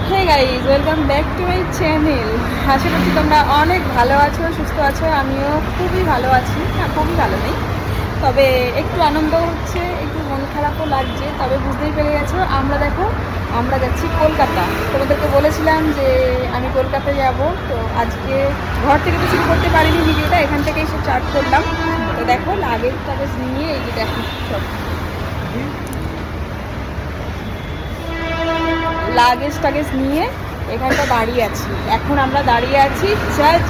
Hey guys, welcome back to my channel. আশা করছি তোমরা অনেক ভালো আছো, সুস্থ আছো। আমিও খুবই ভালো আছি। না, খুবই ভালো নেই, তবে একটু আনন্দ হচ্ছে, একটু মন খারাপও লাগছে। তবে বুঝতেই পেরে গেছো, আমরা যাচ্ছি কলকাতা। তোমাদেরকে বলেছিলাম যে আমি কলকাতায় যাব। তো আজকে ঘর থেকে তো শুরু করতে পারিনি ভিডিওটা, এখান থেকেই সব স্টার্ট করলাম। তো দেখো, লাগেজ টাগেজ নিয়ে এই যে দেখো সব লাগেজ নিয়ে এখানটা দাঁড়িয়ে আছি। এখন আমরা দাঁড়িয়ে আছি চার্চ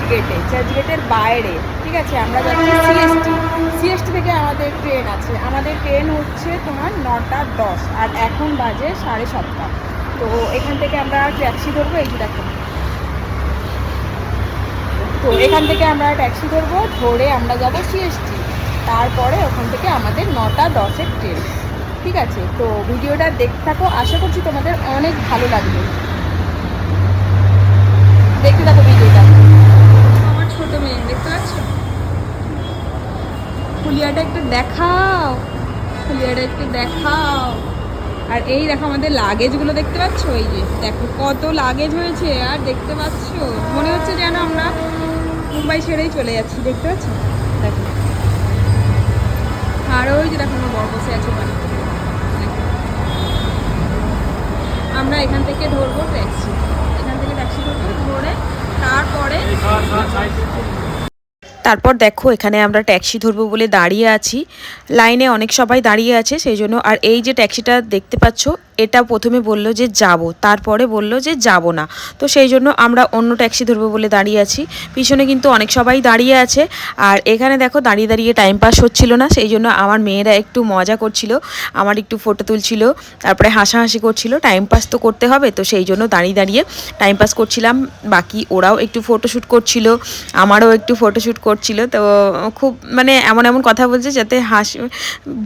গেটের বাইরে। ঠিক আছে, আমরা যাচ্ছি সিএসটি থেকে আমাদের ট্রেন আছে। আমাদের ট্রেন হচ্ছে তোমার 9টা 10, আর এখন বাজে 7:30। তো এখান থেকে আমরা ট্যাক্সি ধরবো, এই যে দেখো। তো এখান থেকে আমরা ট্যাক্সি ধরবো, ধরে আমরা যাব সিএসটি। তারপরে ওখান থেকে আমাদের 9টা 10-এর ট্রেন। ঠিক আছে, তো ভিডিওটা দেখতে থাকো, আশা করছি তোমাদের অনেক ভালো লাগবে। দেখতে থাকো ভিডিওটা। আমার ছোট মেয়ে দেখতে পাচ্ছ, ফুলিয়াটা একটু দেখাও, ফুলিয়াটা একটু দেখাও। আর এই দেখো আমাদের লাগেজগুলো দেখতে পাচ্ছ, এই যে দেখো কত লাগেজ হয়েছে। আর দেখতে পাচ্ছ, মনে হচ্ছে যেন আমরা মুম্বাই ছেড়েই চলে যাচ্ছি। দেখতে পাচ্ছ, দেখো। আর ওই যে দেখো আমার বর বসে আছে বাড়িতে। আমরা এখান থেকে ধরবো ট্যাক্সি, ধরবো, ধরে তারপরে দেখো এখানে আমরা ট্যাক্সি ধরবো বলে দাঁড়িয়ে আছি। লাইনে অনেক সবাই দাঁড়িয়ে আছে সেই জন্য। আর এই যে ট্যাক্সিটা দেখতে পাচ্ছ, এটা প্রথমে বলল যে যাব, তারপরে বলল যে যাব না। তো সেই জন্য আমরা অন্য ট্যাক্সি ধরবো বলে দাঁড়িয়ে আছি। পিছনে কিন্তু অনেক সবাই দাঁড়িয়ে আছে। আর এখানে দেখো দাঁড়িয়ে দাঁড়িয়ে টাইম পাস হচ্ছিল না, সেই জন্য আমার মেয়েরা একটু মজা করছিল, আমার একটু ফটো তুলছিল, তারপরে হাসাহাসি করছিল। টাইম পাস তো করতে হবে, তো সেই জন্য দাঁড়িয়ে দাঁড়িয়ে টাইম পাস করছিলাম। বাকি ওরাও একটু ফটোশ্যুট করছিল, আমারও একটু ফটোশ্যুট করছিল। তো খুব মানে এমন এমন কথা বলছে যাতে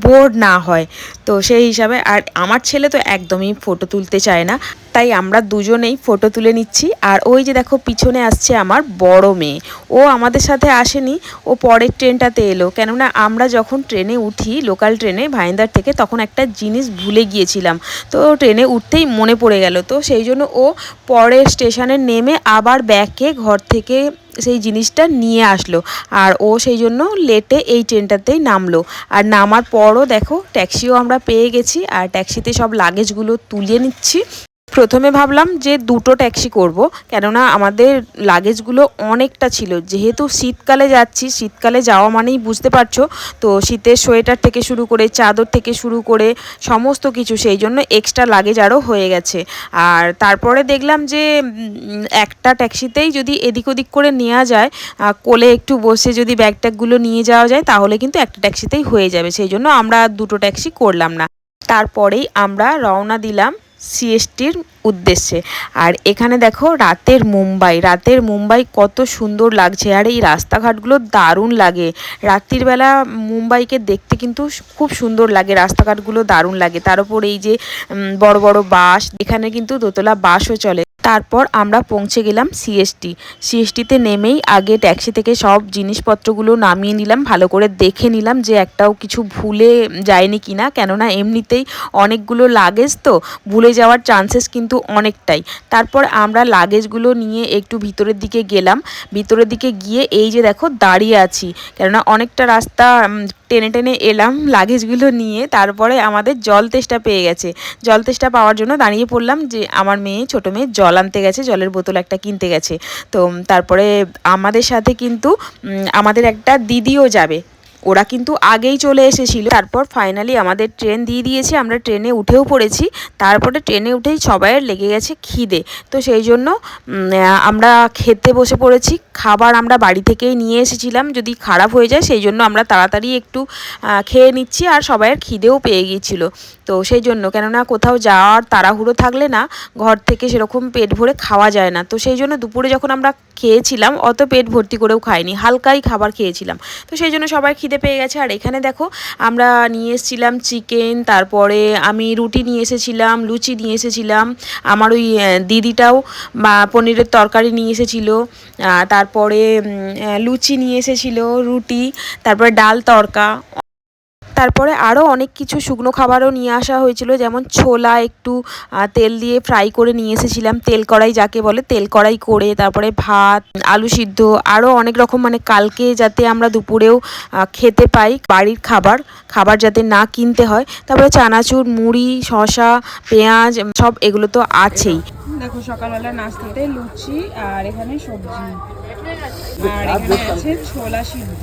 বোর না হয়, তো সেই হিসাবে। আর আমার ছেলে তো একদমই ফটো তুলতে চায় না, তাই আমরা দুজনেই ফটো তুলে নিচ্ছি। আর ওই যে দেখো পিছনে আসছে আমার বড় মেয়ে, ও আমাদের সাথে আসেনি, ও পরের ট্রেনটাতে এলো। কেননা আমরা যখন ট্রেনে উঠি, লোকাল ট্রেনে ভাইন্দার থেকে, তখন একটা জিনিস ভুলে গিয়েছিলাম। তো ট্রেনে উঠতেই মনে পড়ে গেল, তো সেই জন্য ও পরের স্টেশনে নেমে আবার ব্যাকে ঘর থেকে সেই জিনিসটা নিয়ে আসলো। আর ও সেই জন্য লেটে এই ট্রেনটাতেই নামলো। আর নামার পরও দেখো ট্যাক্সিও আমরা পেয়ে গেছি, আর ট্যাক্সিতে সব লাগেজগুলো তুলে নিচ্ছি। প্রথমে ভাবলাম যে দুটো ট্যাক্সি করব, কেননা আমাদের লাগেজগুলো অনেকটা ছিল। যেহেতু শীতকালে যাচ্ছি, শীতকালে যাওয়া মানেই বুঝতে পারছো, তো শীতের সোয়েটার থেকে শুরু করে চাদর থেকে শুরু করে সমস্ত কিছু, সেই জন্য এক্সট্রা লাগেজ আরও হয়ে গেছে। আর তারপরে দেখলাম যে একটা ট্যাক্সিতেই যদি এদিক ওদিক করে নেওয়া যায়, কোলে একটু বসে যদি ব্যাগ ট্যাগগুলো নিয়ে যাওয়া যায়, তাহলে কিন্তু একটা ট্যাক্সিতেই হয়ে যাবে। সেই জন্য আমরা দুটো ট্যাক্সি করলাম না। তারপরেই আমরা রওনা দিলাম সিএসটির উদ্দেশ্যে। আর এখানে দেখো রাতের মুম্বাই কত সুন্দর লাগছে। আর এই রাস্তাঘাটগুলো দারুণ লাগে, রাত্রির বেলা মুম্বাইকে দেখতে কিন্তু খুব সুন্দর লাগে, রাস্তাঘাটগুলো দারুণ লাগে। তার উপর এই যে বড় বড় বাস, এখানে কিন্তু দোতলা বাসও চলে। তারপর আমরা পৌঁছে গেলাম সিএসটিতে নেমেই আগে ট্যাক্সি থেকে সব জিনিসপত্রগুলো নামিয়ে নিলাম, ভালো করে দেখে নিলাম যে একটাও কিছু ভুলে যায়নি কিনা, কেননা এমনিতেই অনেকগুলো লাগেজ, তো ভুলে যাওয়ার চান্সেস কিন্তু অনেকটাই। তারপর আমরা লাগেজগুলো নিয়ে একটু ভিতরের দিকে গেলাম। ভিতরের দিকে গিয়ে এই যে দেখো দাঁড়িয়ে আছি, কেননা অনেকটা রাস্তা টেনে টেনে এলাম লাগেজগুলো নিয়ে। তারপরে আমাদের জল তেষ্টা পেয়ে গেছে, জল তেষ্টা পাওয়ার জন্য দাঁড়িয়ে পড়লাম। যে আমার ছোটো মেয়ে জল আনতে গেছে, জলের বোতল একটা কিনতে গেছে। তো তারপরে আমাদের সাথে কিন্তু আমাদের একটা দিদিও যাবে, ওরা কিন্তু আগেই চলে এসেছিল। তারপর ফাইনালি আমাদের ট্রেন দিয়ে দিয়েছে, আমরা ট্রেনে উঠেও পড়েছি। তারপরে ট্রেনে উঠেই সবাইয়ের লেগে গেছে খিদে, তো সেই জন্য আমরা খেতে বসে পড়েছি। খাবার আমরা বাড়ি থেকেই নিয়ে এসেছিলাম, যদি খারাপ হয়ে যায় সেই জন্য আমরা তাড়াতাড়ি একটু খেয়ে নিচ্ছি। আর সবাইয়ের খিদেও পেয়ে গিয়েছিলো, তো সেই জন্য, কেননা কোথাও যাওয়ার তাড়াহুড়ো থাকলে না, ঘর থেকে সেরকম পেট ভরে খাওয়া যায় না। তো সেই জন্য দুপুরে যখন আমরা খেয়েছিলাম, অত পেট ভর্তি করেও খাইনি, হালকাই খাবার খেয়েছিলাম। তো সেই জন্য সবাই খিদে পেয়ে গেছে। আর এখানে দেখো আমরা নিয়ে এসেছিলাম চিকেন, তারপরে আমি রুটি নিয়ে এসেছিলাম, লুচি নিয়ে এসেছিলাম, আমার ওই দিদিটাও পনিরের তরকারি নিয়ে এসেছিলো, তারপরে লুচি নিয়ে এসেছিলো, রুটি, তারপরে ডাল তড়কা। তারপরে আরও অনেক কিছু শুকনো খাবারও নিয়ে আসা হয়েছিল, যেমন ছোলা একটু তেল দিয়ে ফ্রাই করে নিয়ে এসেছিলাম, তেল কড়াই যাকে বলে, তেল কড়াই করে, তারপরে ভাত, আলু সিদ্ধ, আরও অনেক রকম, মানে কালকে যাতে আমরা দুপুরেও খেতে পাই বাড়ির খাবার যাতে না কিনতে হয়। তারপরে চানাচুর, মুড়ি, শসা, পেঁয়াজ সব এগুলো তো আছেই। দেখো সকালবেলা নাস্তাতে লুচি আর এখানে সবজি, আর এখানে আছে ছোলা সিদ্ধ।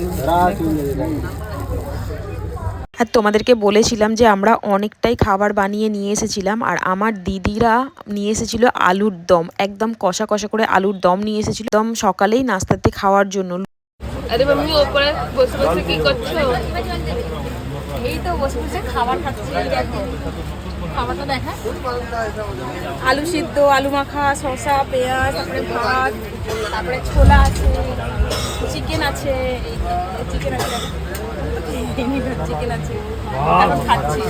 আর তোমাদেরকে বলেছিলাম যে আমরা অনেকটাই খাবার বানিয়ে নিয়ে এসেছিলাম, আর আমার দিদিরা নিয়ে এসেছিল আলুর দম, একদম কষা কষা করে আলুর দম নিয়ে এসেছিল একদম সকালেই নাস্তাতে খাওয়ার জন্য। আরে মাম্মি ওপরে বসে বসে কি করছো? এই তো বসে বসে খাবার খাচ্ছি। দেখো খাবারটা দেখা, আলু সিদ্ধ, আলু মাখা, শসা, পেঁয়াজ, তারপরে ভাত, তারপরে ছোলা আছে, চিকেন আছে, চিকেন আছে, চিকেন আছে, এখন খাচ্ছি।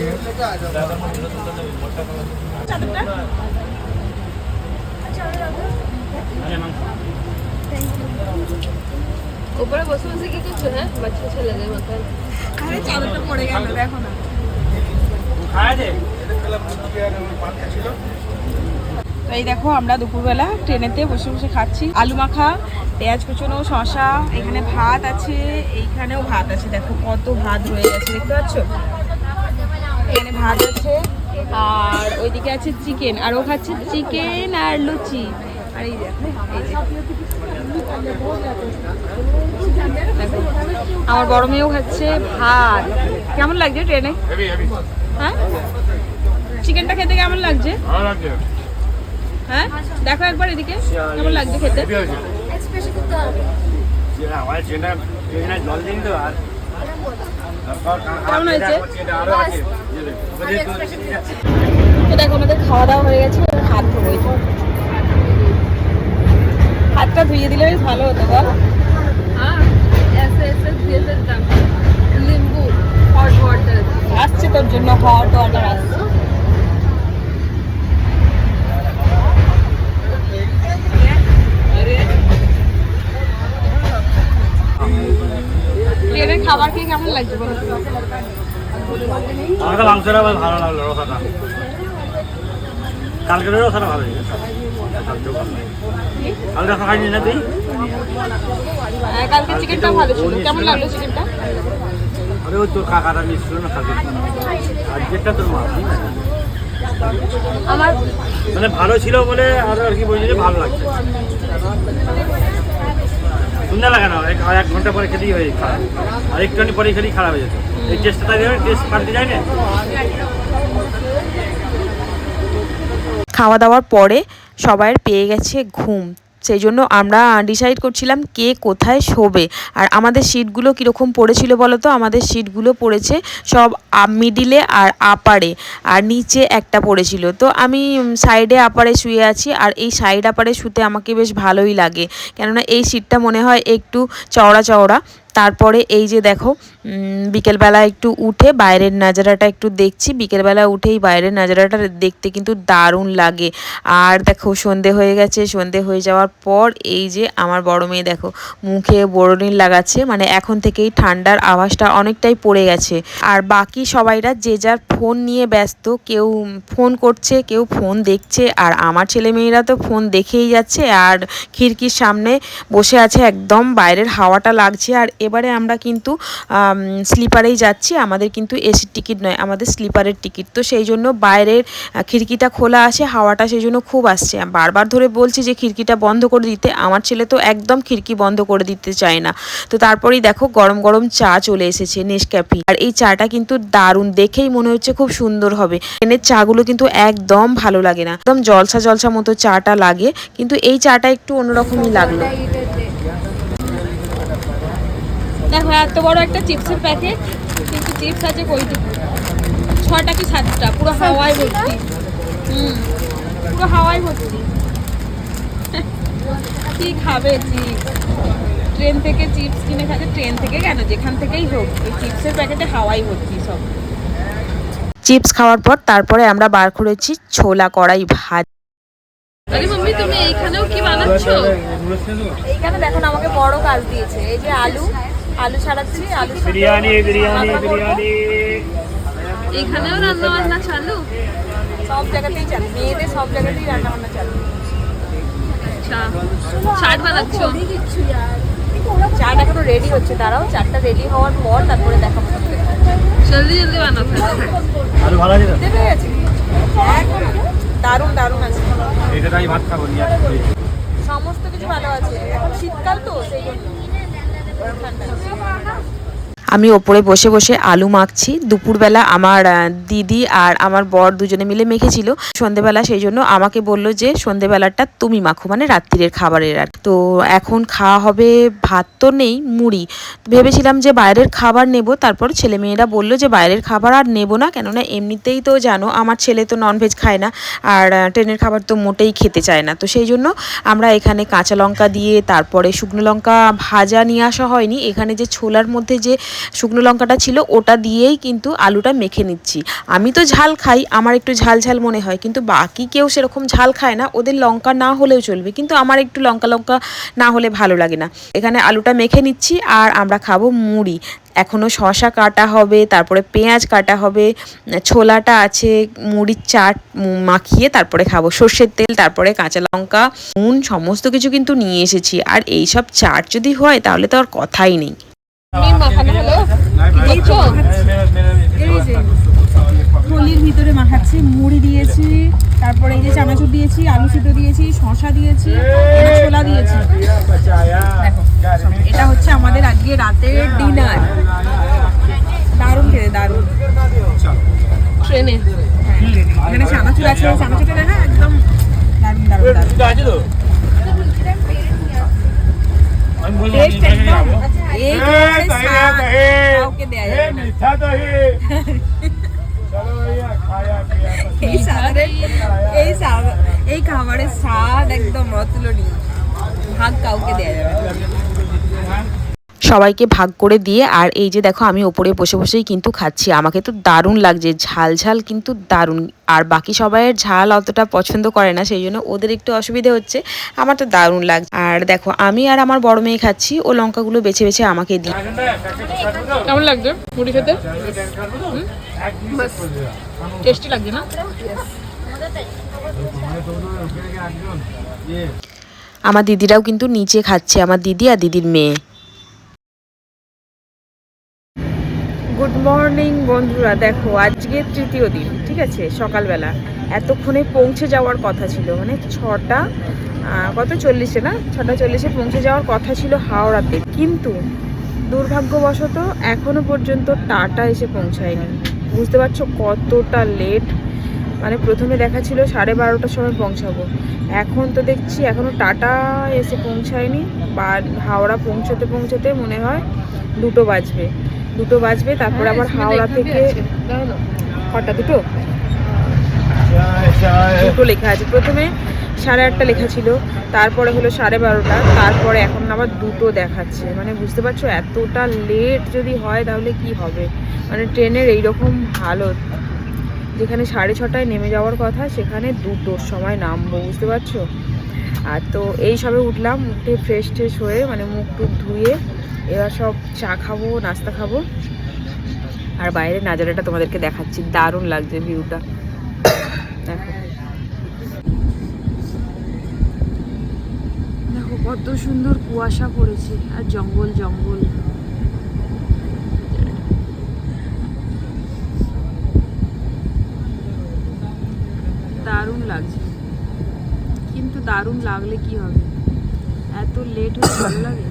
ওপরে বসে বসে কি করছো? হ্যাঁ বাচ্চা ছেলেদের মাথায়। আরে চাদরটা পড়ে গেল, দেখো না। তো এই দেখো আমরা দুপুরবেলা ট্রেনেতে বসে বসে খাচ্ছি আলু মাখা, পেঁয়াজ কুচনো, শসা, এখানে ভাত আছে, এইখানেও ভাত আছে। দেখো কত ভাত রয়ে গেছে, দেখতে পাচ্ছ? এখানে ভাত আছে, আর ওইদিকে আছে চিকেন, আর ও খাচ্ছে চিকেন আর লুচি। আর এই দেখো, এই যে আমার বড় মেয়েও খাচ্ছে ভাত। কেমন লাগছে ট্রেনে? হ্যাঁ, চিকেনটা খেতে কেমন লাগছে? হ্যাঁ দেখো একবার এদিকে, কেমন লাগছে খেতে? কেমন হয়েছে? তো দেখো আমাদের খাওয়া দাওয়া হয়ে গেছে, হাত ধোবো। হাতটা ধুয়ে দিলে বেশ ভালো হতো, বল? লিম্বু হট ওয়াটার আসছে তোর জন্য, হট ওয়াটার আসছে। ট্রেনের খাবার খেয়ে কেমন লাগছে বলো? আমাকে মাংসটা বেশ ভালো লাগলো, রসাটা। কালকের রসাটা ভালো লেগেছে। কালকে রসা খাইনি না তুই? কালকে চিকেনটা ভালো ছিল, কেমন লাগলো চিকেনটা? আরে ওই তোর কাকাটা নিচ্ছিল না কালকে, আজকেরটা তোর মা আমার মানে ভালো ছিল বলে আর কি বলছি, ভালো লাগছে। সুন্দর লাগে না, 1 ঘন্টা পরে খেতেই হয়ে খারাপ, আর একটুখানি পরে খেলেই খারাপ হয়ে যেত। এই টেস্টটা টেস্ট পাল্টে যায় না। খাওয়া দাওয়ার পরে সবাইয়ের পেয়ে গেছে ঘুম, সেই জন্য আমরা ডিসাইড করছিলাম কে কোথায় শোবে। আর আমাদের সিটগুলো কীরকম পড়েছিল বলো তো? আমাদের সিটগুলো পড়েছে সব মিডিলে আর আপারে, আর নিচে একটা পড়েছিল। তো আমি সাইডে আপারে শুয়ে আছি, আর এই সাইড আপারে শুতে আমাকে বেশ ভালোই লাগে, কেননা এই সিটটা মনে হয় একটু চওড়া চওড়া। তারপরে এই যে দেখো বিকেলবেলা একটু উঠে বাইরের নাজারাটা একটু দেখছি, বিকেলবেলা উঠেই বাইরের নাজারাটা দেখতে কিন্তু দারুণ লাগে। আর দেখো সন্ধে হয়ে গেছে, সন্ধে হয়ে যাওয়ার পর এই যে আমার বড় মেয়ে দেখো মুখে বোরোনিল লাগাচ্ছে, মানে এখন থেকেই ঠান্ডার আভাসটা অনেকটাই পড়ে গেছে। আর বাকি সবাইরা যে যার ফোন নিয়ে ব্যস্ত, কেউ ফোন করছে, কেউ ফোন দেখছে, আর আমার ছেলেমেয়েরা তো ফোন দেখেই যাচ্ছে আর খিড়কির সামনে বসে আছে, একদম বাইরের হাওয়াটা লাগছে। আর এবারে আমরা কিন্তু স্লিপারেই যাচ্ছি, আমাদের কিন্তু এসির টিকিট নয়, আমাদের স্লিপারের টিকিট। তো সেই জন্য বাইরের খিড়কিটা খোলা আছে, হাওয়াটা সেই জন্য খুব আসছে। বারবার ধরে বলছি যে খিড়কিটা বন্ধ করে দিতে, আমার ছেলে তো একদম খিড়কি বন্ধ করে দিতে চায় না। তো তারপরেই দেখো গরম গরম চা চলে এসেছে, নেসক্যাফে। আর এই চাটা কিন্তু দারুণ, দেখেই মনে হচ্ছে খুব সুন্দর হবে। ট্রেনের চাগুলো কিন্তু একদম ভালো লাগে না, একদম জলসা জলসা মতো চাটা লাগে, কিন্তু এই চাটা একটু অন্যরকমই লাগলো। দেখো এত বড় একটা চিপসের প্যাকেট, কিন্তু চিপস আছে কইটুকু, 6টা কি 7টা, পুরো হাওয়ায় ভর্তি। পুরো হাওয়ায় ভর্তি। কি খাবে চিপস? ট্রেন থেকে চিপস কিনে খাবে, ট্রেন থেকে কেন, যেখান থেকেই হোক, এই চিপসের প্যাকেটে হাওয়াই ভর্তি সব। চিপস খাওয়ার পর তারপরে আমরা বার করেছি ছোলা কড়াই ভাত। আরে মাম্মি তুমি এইখানেও কি বানাচ্ছো? এইখানে দেখো না আমাকে বড় কাজ দিয়েছে, এই যে আলু, আলু ছাড়াচ্ছি, আলু বিরিয়ানি বিরিয়ানি বিরিয়ানি। এখানেও রান্না বান্না চালু, সব জায়গাতেই চালু, মেয়েদের সব জায়গাতেই রান্না বান্না চালু। আচ্ছা চাট বানাচ্ছ? চাট এখনো রেডি হচ্ছে, দাঁড়াও চাটটা রেডি হওয়ার পর তারপরে দেখাবো। জলদি জলদি বানাতে হবে। আলু ভালো আছে তো? দেবে আছে, একদম দারুণ দারুণ আছে, এইটাই ভাত খাবো নিয়ে আসছি। সমস্ত কিছু ভালো আছে। এখন শীতকাল তো সেই জন্য ঠান্ডা। আমি ওপরে বসে বসে আলু মাখছি। দুপুরবেলা আমার দিদি আর আমার বর দুজনে মিলে মেখেছিল সন্ধেবেলা, সেই জন্য আমাকে বললো যে সন্ধেবেলাটা তুমি মাখো, মানে রাত্রিরের খাবারের। আর তো এখন খাওয়া হবে, ভাত তো নেই, মুড়ি। ভেবেছিলাম যে বাইরের খাবার নেব, তারপর ছেলেমেয়েরা বললো যে বাইরের খাবার আর নেব না, কেননা এমনিতেই তো জানো আমার ছেলে তো ননভেজ খায় না, আর ট্রেনের খাবার তো মোটেই খেতে চায় না। তো সেই জন্য আমরা এখানে কাঁচা লঙ্কা দিয়ে, তারপরে শুকনো লঙ্কা ভাজা নিয়ে আসা হয়নি, এখানে যে ছোলার মধ্যে যে শুকনো লঙ্কাটা ছিল ওটা দিয়েই কিন্তু আলুটা মেখে নিচ্ছি। আমি তো ঝাল খাই, আমার একটু ঝাল ঝাল মনে হয়, কিন্তু বাকি কেউ সেরকম ঝাল খায় না, ওদের লঙ্কা না হলেও চলবে, কিন্তু আমার একটু লঙ্কা লঙ্কা না হলে ভালো লাগে না। এখানে আলুটা মেখে নিচ্ছি আর আমরা খাবো মুড়ি। এখনও শসা কাটা হবে, তারপরে পেঁয়াজ কাটা হবে, ছোলাটা আছে, মুড়ির চাট মাখিয়ে তারপরে খাবো, সর্ষের তেল, তারপরে কাঁচা লঙ্কা, নুন, সমস্ত কিছু কিন্তু নিয়ে এসেছি। আর এইসব চাট যদি হয় তাহলে তো আর কথাই নেই। মাখানো হলো, কি করছো? এই যে থলির ভিতরে মাখাচ্ছি, মুড়ি দিয়েছি, তারপরে এই যে চানাচুর দিয়েছি, আলু সিদ্ধ দিয়েছি, শসা দিয়েছি, ছোলা দিয়েছি। দেখো এটা হচ্ছে আমাদের আজকে রাতের ডিনার। দারুণ খেতে, দারুণ। ট্রেনে হ্যাঁ, এখানে চানাচুর আছে, চানাচুরটা দেখা একদম দারুণ দারুণ দারুণ। আছে তো? আমি বললাম টেস্ট একদম এই স্বাদ কাউকে দেয়া যাবে না। এই খাবারের স্বাদ একদম অতুলনীয়, ভাগ কাউকে দেয়া যাবে না। সবাইকে ভাগ করে দিয়ে, আর এই যে দেখো আমি ওপরে বসে বসেই কিন্তু খাচ্ছি। আমাকে তো দারুণ লাগছে, ঝাল ঝাল কিন্তু দারুণ। আর বাকি সবাইয়ের ঝাল অতটা পছন্দ করে না, সেই জন্য ওদের একটু অসুবিধে হচ্ছে, আমার তো দারুণ লাগছে। আর দেখো আমি আর আমার বড় মেয়ে খাচ্ছি, ও লঙ্কাগুলো বেছে বেছে আমাকে দিই। কেমন লাগছে মুড়ি খেতে? টেস্টি লাগছে না? আমার দিদিরাও কিন্তু নিচে খাচ্ছে, আমার দিদি আর দিদির মেয়ে। গুড মর্নিং বন্ধুরা, দেখো আজকে তৃতীয় দিন, ঠিক আছে। সকালবেলা এতক্ষণে পৌঁছে যাওয়ার কথা ছিল, মানে 6:40 না, 6:40 পৌঁছে যাওয়ার কথা ছিল হাওড়াতে, কিন্তু দুর্ভাগ্যবশত এখনো পর্যন্ত টাটা এসে পৌঁছায়নি। বুঝতে পারছো কতটা লেট, মানে প্রথমে দেখা ছিল 12:30টার সময় পৌঁছাবো, এখন তো দেখছি এখনো টাটা এসে পৌঁছায়নি। বা হাওড়া পৌঁছতে পৌঁছতে মনে হয় 2টো বাজবে। তারপরে আবার হাওড়া থেকে কটা, 2টো লেখা আছে। প্রথমে 8:30 লেখা ছিল, তারপরে হলো 12:30, তারপরে এখন আবার 2টো দেখাচ্ছে। মানে বুঝতে পারছো এতটা লেট যদি হয় তাহলে কি হবে। মানে ট্রেনের এইরকম হালত, যেখানে 6:30টায় নেমে যাওয়ার কথা সেখানে 2টোর সময় নামবো, বুঝতে পারছো। আর তো এই সবে উঠলাম, উঠে ফ্রেশ হয়ে মানে মুখ টুক ধুয়ে এবার সব চা খাবো, নাস্তা খাবো। আর বাইরের নাজারাটা তোমাদেরকে দেখাচ্ছি, দারুণ লাগছে ভিউটা, দেখো দেখো কত সুন্দর কুয়াশা পড়েছে, আর জঙ্গল জঙ্গল। দারুণ লাগছে, কিন্তু দারুণ লাগলে কি হবে, এত লেট হয়ে ভালো লাগে।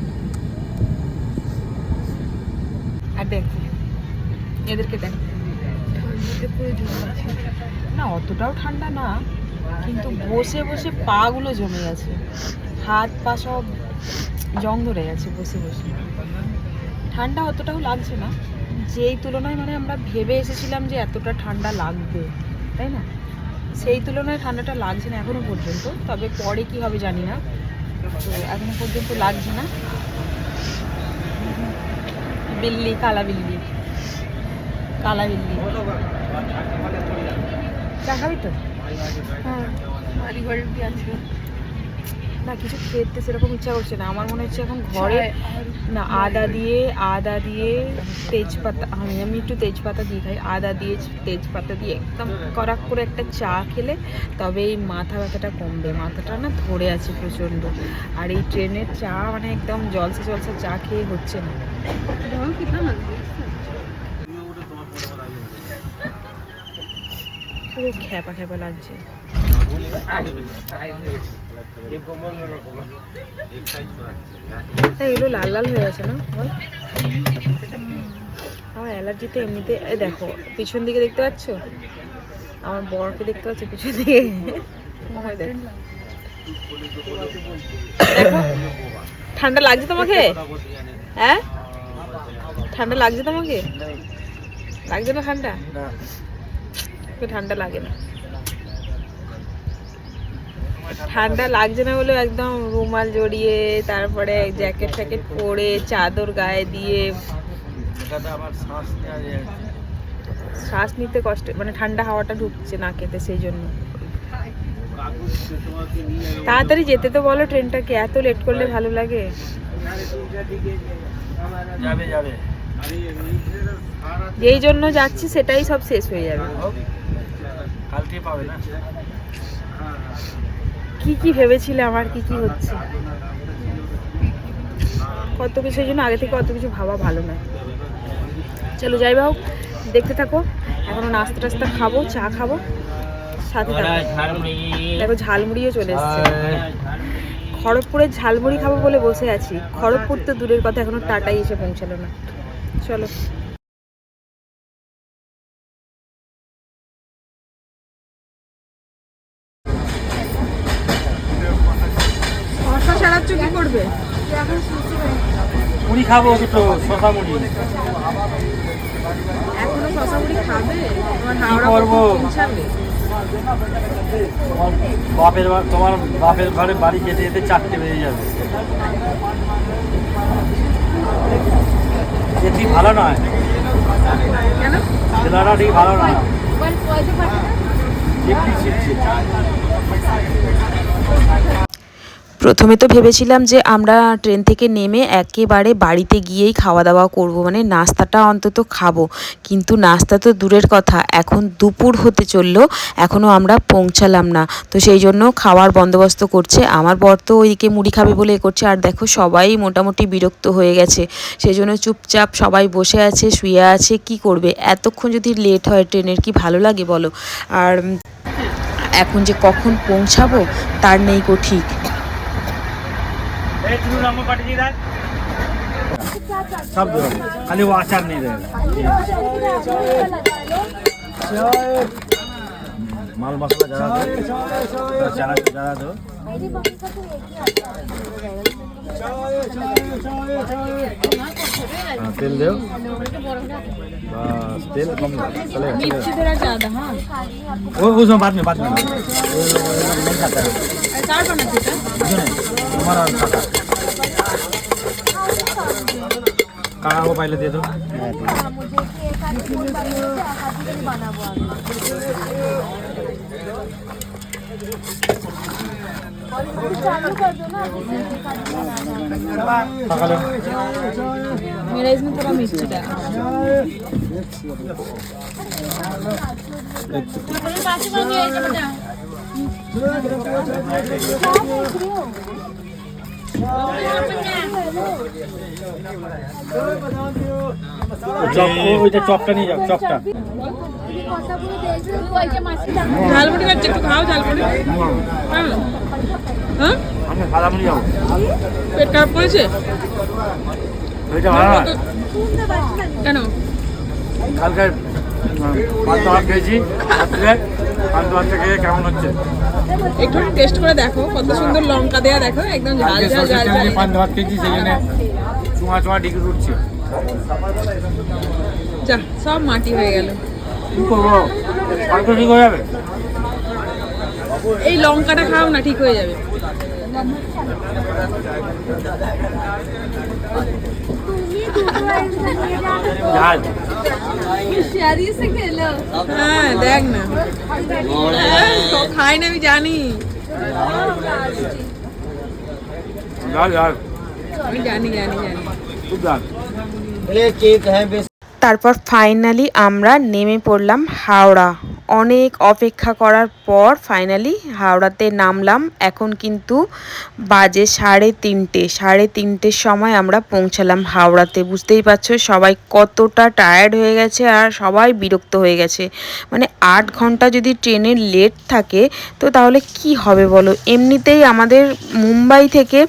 আর দেখো এদেরকে দেখো, না অতটাও ঠান্ডা না, কিন্তু বসে বসে পা গুলো জমে গেছে, হাত পা সব জং ধরে গেছে বসে বসে। ঠান্ডা অতটাও লাগছে না, যেই তুলনায় মানে আমরা ভেবে এসেছিলাম যে এতটা ঠান্ডা লাগবে, তাই না, সেই তুলনায় ঠান্ডাটা লাগছে না এখনো পর্যন্ত। তবে পরে কি হবে জানি না, তো এখনো পর্যন্ত লাগছে না। বিল্লি, কালা বিল্লি দেখাবি তো? হ্যাঁ, না কিছু খেতে সেরকম ইচ্ছা করছে না, আমার মনে হচ্ছে এখন ঘরে না আদা দিয়ে তেজপাতা, আমি একটু তেজপাতা দিয়ে খাই, আদা দিয়ে তেজপাতা দিয়ে একদম কড়াক করে একটা চা খেলে তবে এই মাথা ব্যথাটা কমবে। মাথাটা না ধরে আছে প্রচণ্ড, আর এই ট্রেনের চা মানে একদম জলসা জলসা চা খেয়ে হচ্ছে না। পুরো খ্যাপা খ্যাপা লাগছে। এগুলো লাল লাল হয়ে আছে না বল? আমার অ্যালার্জিতে এমনিতে দেখো পিছন দিকে দেখতে পাচ্ছ, আমার বরকে দেখতে পাচ্ছ পিছন দিকে। দেখো ঠান্ডা লাগছে তোমাকে? হ্যাঁ ঠান্ডা লাগছে তোমাকে? লাগছে না ঠান্ডা? ঠান্ডা লাগে না, ঠান্ডা লাগছে না বলে একদম রুমাল জড়িয়ে তারপরে জ্যাকেট ফ্যাকেট পরে চাদর গায়ে দিয়ে শ্বাস নিতে কষ্ট, মানে ঠান্ডা হাওয়াটা ঢুকছে নাকেতে, সেই জন্য। তাড়াতাড়ি যেতে তো বলো, ট্রেনটাকে এত লেট করলে ভালো লাগে? যেই জন্য যাচ্ছি সেটাই সব শেষ হয়ে যাবে। কি কি ভেবেছিলে আমার, কি কি হচ্ছে, কত কিছু, জন্য আগে থেকে কত কিছু ভাবা ভালো নয়। চলো যাই হোক, দেখতে থাকো। এখনো নাস্তা টাস্তা খাবো, চা খাবো, সাথে দেখো ঝালমুড়িও চলে এসছে। খড়গপুরের ঝালমুড়ি খাবো বলে বসে আছি, খড়গপুর তো দূরের কথা, এখনো টাটাই এসে পৌঁছালো না। চলো শশা ছাড়াচ্ছ, কি করবে? মুড়ি খাবো, দুটো শশা মুড়ি। এখনো শশা মুড়ি খাবে? তোমার বাপের ঘরে বাড়ি যেতে যেতে 4টে বেজে যাবে। ঠিক ভালো নয়, ছেলেরা ঠিক ভালো নয়। প্রথমে তো ভেবেছিলাম যে আমরা ট্রেন থেকে নেমে একেবারে বাড়িতে গিয়েই খাওয়া দাওয়া করব, মানে নাস্তাটা অন্তত খাবো, কিন্তু নাস্তা তো দূরের কথা, এখন দুপুর হতে চললো, এখনও আমরা পৌঁছালাম না। তো সেই জন্য খাওয়ার বন্দোবস্ত করছে আমার বর, তো ওইদিকে মুড়ি খাবে বলে এ করছে। আর দেখো সবাই মোটামুটি বিরক্ত হয়ে গেছে, সেই জন্য চুপচাপ সবাই বসে আছে, শুয়ে আছে। কি করবে, এতক্ষণ যদি লেট হয় ট্রেনের কি ভালো লাগে বলো? আর এখন যে কখন পৌঁছাবো তার নেই কো ঠিক। सब दो, खाली वो अचार नहीं रहेगा। माल मसाला ज़्यादा दो, चना ज़्यादा दो। हाँ तेल दो, बस तेल कम चलेगा। वो उसमें बाद में नहीं खाता है। तुम्हारा को पहले दे दो। मेरा इसमें थोड़ा मिर्ची डाल। চপটা নিয়ে যাও, চপটা। ঝালমুড়ি খাচ্ছে, একটু খাও ঝালমুড়ি। হ্যাঁ সাদা মুড়ি যাও। পেট খারাপ করেছে কেন? কালকে পান্তা ভাত খেয়েছি, পান্তা ভাত খেয়ে কেমন হচ্ছে একটু টেস্ট করে দেখো, কত সুন্দর লঙ্কা দেয়া, দেখো একদম ঝাল ঝাল ঝাল ঝাল। পান্তা ভাত খেয়েছি, সেই জন্য চুয়া চুয়া ডিগ্রি উঠছে। যা সব মাটি হয়ে গেল, কি করবো, স্বাস্থ্য ঠিক হয়ে যাবে। এই লঙ্কাটা খাও না, ঠিক হয়ে যাবে। হ্যাঁ দেখ না, খাই না আমি জানি। लाल लाल আমি জানি জানি জানি खूब लाल তারপর ফাইনালি আমরা নেমে পড়লাম হাওড়া। অনেক অপেক্ষা করার পর ফাইনালি হাওড়াতে নামলাম। এখন কিন্তু বাজে 3:30, 3:30 সময় আমরা পৌঁছালাম হাওড়াতে। বুঝতেই পারছো সবাই কতটা টায়ার্ড হয়ে গেছে আর সবাই বিরক্ত হয়ে গেছে। মানে 8 ঘন্টা যদি ট্রেনের লেট থাকে তো তাহলে কি হবে বলো। এমনিতেই আমাদের মুম্বাই থেকে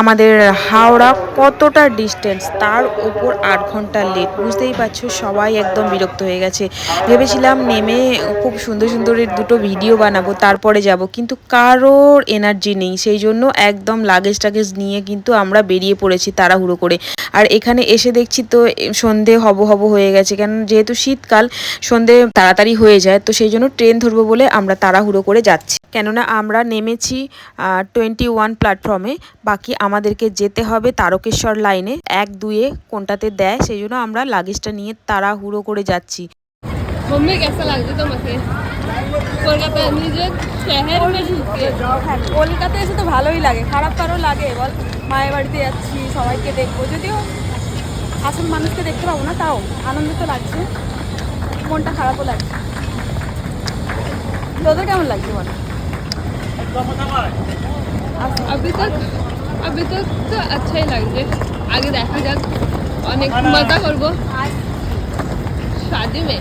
আমাদের হাওড়া কতটা ডিস্টেন্স, তার উপর 8 ঘন্টা লেট। বুঝতেই পারছো সবাই একদম বিরক্ত হয়ে গেছে। ভেবেছিলাম নেমে খুব সুন্দর সুন্দর দুটো ভিডিও বানাবো তারপরে যাব, কিন্তু কারোর এনার্জি নেই। সেই জন্য একদম লাগেজ টাগেজ নিয়ে কিন্তু আমরা বেরিয়ে পড়েছি তাড়াহুড়ো করে। আর এখানে এসে দেখছি তো সন্ধে হব হয়ে গেছে, কেন যেহেতু শীতকাল সন্ধে তাড়াতাড়ি হয়ে যায়, তো সেই জন্য ট্রেন ধরবো বলে আমরা তাড়াহুড়ো করে যাচ্ছি। কেননা আমরা নেমেছি 21 প্ল্যাটফর্মে, বাকি আমাদেরকে যেতে হবে তারকেশ্বর লাইনে 1-2 কোনটাতে দেয়, সেই জন্য আমরা লাগেজটা নিয়ে তাড়াহুড়ো করে যাচ্ছি। मम्मी कैसा लगता तो मुझे কলকাতা নিজের শহর में ঢুকে কলকাতায় এসে তো ভালোই লাগে, খারাপ কারো লাগে বল? মায়ের বাড়িতে যাচ্ছি, সবাইকে দেখবো, যদিও আসল মানুষকে দেখতে পাবো না, তাও আনন্দ তো লাগছে, মনটা খারাপও লাগছে। তোদের কেমন লাগছে বল? अभी तक तो अच्छा ही লাগছে। আগে দেখা যাক, অনেক মজা করব शादी में।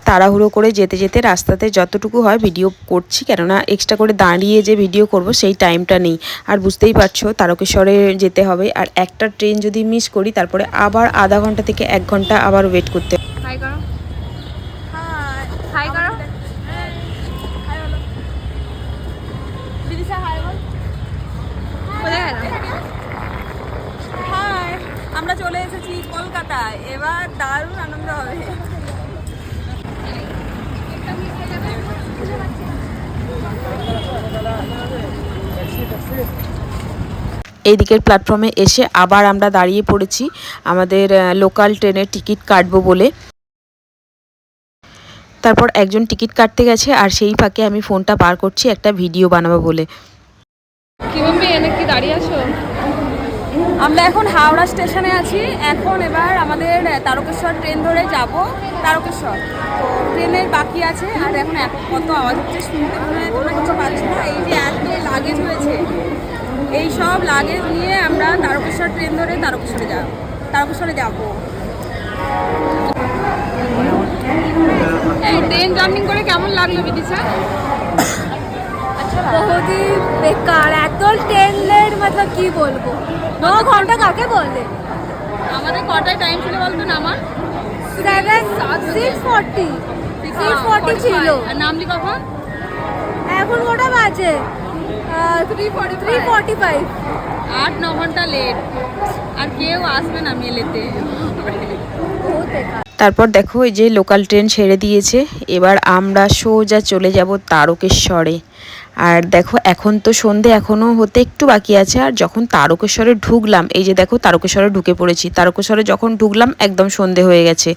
তাড়াহুড়ো করে যেতে যেতে রাস্তাতে যতটুকু হয় ভিডিও করছি, কেননা এক্সট্রা করে দাঁড়িয়ে যে ভিডিও করব সেই টাইমটা নেই। আর বুঝতেই পারছো তারকেশ্বরে যেতে হবে, আর একটা ট্রেন যদি মিস করি তারপরে আবার আধা ঘন্টা থেকে 1 ঘন্টা আবার ওয়েট করতে হবে। হাই করো, হাই করো, হাই বলো বিদিশা, হাই বল। কোথায় গেল? হাই, আমরা চলে এসেছি কলকাতায়, এবার দারুণ আনন্দ হবে। এই দিকের প্ল্যাটফর্মে এসে আবার আমরা দাঁড়িয়ে পড়েছি আমাদের লোকাল ট্রেনের টিকিট কাটবো বলে। তারপর একজন টিকিট কাটতে গেছে আর সেই ফাঁকে আমি ফোনটা বার করছি একটা ভিডিও বানাবো বলে। কি মাম্মি এনে কি দাঁড়িয়ে আছো? আমরা এখন হাওড়া স্টেশনে আছি। এখন এবার আমাদের তারকেশ্বর ট্রেন ধরে যাব তারকেশ্বর। তো ট্রেনের বাকি আছে, আর এখন কত আওয়াজ হচ্ছে শুনতে মনে হয় তোমরা কিছু পাচ্ছ না। এই যে এত লাগেজ হয়েছে, এই সব লাগেজ নিয়ে আমরা তারকেশ্বর ট্রেন ধরে তারকেশ্বরে যাব। এই ট্রেন জার্নি করে কেমন লাগলো বিদিশা? बहुत ही बेकार है तो ट्रेन लेट, मतलब की बोलबो 9 घंटा काके बोले আমাদের কটায় টাইম ছিল বলতো নামার? 6:40 ছিল। আর নামলি কখন? এখন কটা বাজে? 3:45। 8-9 ঘন্টা লেট, আর কেউ আসবে না মেলেতে। बहुत बेकार। তারপর দেখো এই যে লোকাল ট্রেন ছেড়ে দিয়েছে, এবার আমরা সোজা চলে যাব তারকেশ্বরে। আর দেখো এখন তো সন্ধে এখনও হতে একটু বাকি আছে, আর যখন তারকেশ্বরে ঢুকলাম, এই যে দেখো তারকেশ্বরে ঢুকে পড়েছি। তারকেশ্বরে যখন ঢুকলাম একদম সন্ধে হয়ে গেছে।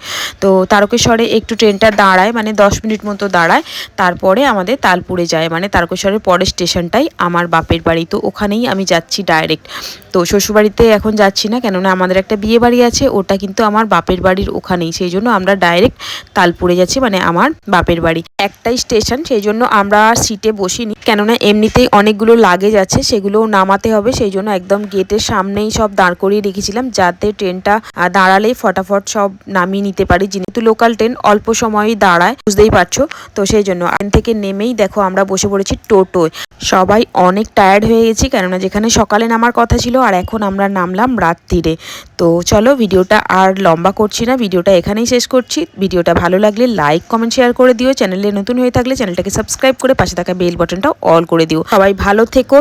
তো তারকেশ্বরে একটু ট্রেনটা দাঁড়ায়, মানে 10 মিনিট মতো দাঁড়ায়, তারপরে আমাদের তালপুরে যায়। মানে তারকেশ্বরের পরের স্টেশনটাই আমার বাপের বাড়ি, তো ওখানেই আমি যাচ্ছি ডাইরেক্ট। তো শ্বশুরবাড়িতে এখন যাচ্ছি না, কেননা আমাদের একটা বিয়ে বাড়ি আছে, ওটা কিন্তু আমার বাপের বাড়ির ওখানেই, সেই জন্য আমরা ডাইরেক্ট তালপুরে যাচ্ছি, মানে আমার বাপের বাড়ি। একটাই স্টেশন, সেই জন্য আমরা সিটে বসিনি, কেননা এমনিতেই অনেকগুলো লাগেজ আছে, সেগুলোও নামাতে হবে। সেই জন্য একদম গেটের সামনেই সব দাঁড় করিয়ে রেখেছিলাম, যাতে ট্রেনটা দাঁড়ালেই ফটাফট সব নামিয়ে নিতে পারি। যেহেতু লোকাল ট্রেন অল্প সময়ই দাঁড়ায়, বুঝতেই পারছো, তো সেই জন্য ট্রেন থেকে নেমেই দেখো আমরা বসে পড়েছি টোটোয়। সবাই অনেক টায়ার্ড হয়ে গেছি, কেননা যেখানে সকালে নামার কথা ছিল আর এখন আমরা নামলাম রাত্রিরে। তো চলো ভিডিওটা আর লম্বা করছি না, ভিডিওটা এখানেই শেষ করছি। ভিডিওটা ভালো লাগলে লাইক কমেন্ট শেয়ার করে দিও। চ্যানেলে নতুন হয়ে থাকলে চ্যানেলটাকে সাবস্ক্রাইব করে পাশে থাকা বেল বাটনটা অল করে দিও। সবাই ভালো থেকো।